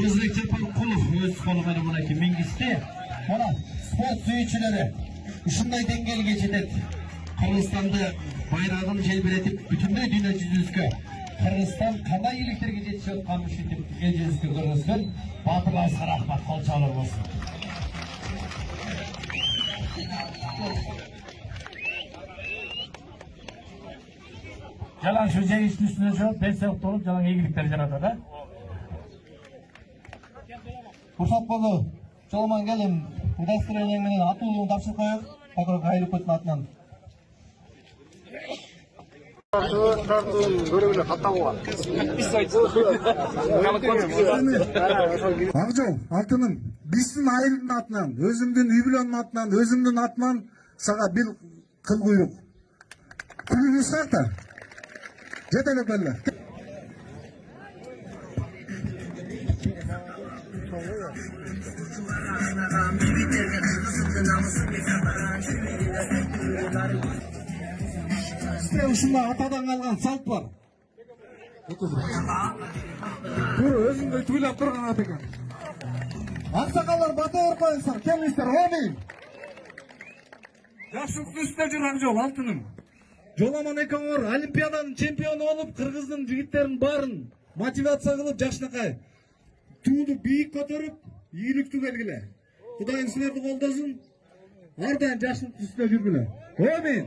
Kırgızbek Çırpanqulov öz kolu менен мынакей миңгисти. Mana sport suyucuları ушундай деңгээлге жетет. Kırgızstan'da bayrağını желбиретип бүтүндөй дүйнө жүзүнүзгө Kırgızstan kандай ийгиликтерге жетишип атканын ушинтип элибизге көргөзгөн баатырларыбызга рахмат, кол чабуулар болсун. Жалаң şu жеңиштин үстүнө чыгып, пенсиялык болуп, жалаң ийгиликтер жаратат, да? Урсат болду. Жоломан келин удостоверениең менен атуулугун тапшырып коёк. Прокурор Кайлыковдун атынан. Акжол, алтыным, биздин айылдын атынан, өзүмдүн үй бүлөнүн атынан, өзүмдүн атынан сага бир кыл куйрук. Күнүңүз карта. Жетелеп беле. Сизде ушундай атадан калган салт бар. Тура өзүңдөй туйлап турган ат экен. Аксакалдар бата берпейсиңер, келиңиздер, ойнойм. Жакшылыктын үстүнө жүр Акжол, алтыным. Жоламан экөөңөр Олимпиаданын чемпиону болуп, кыргыздын жигиттерин баарын мотивация кылып, жакшынакай тууну бийик көтөрүп, ийгиликтүү келгиле. Кудайым силерди колдосун. Ар дайым жакшылыктын үстүнө жүргүлө. Амин.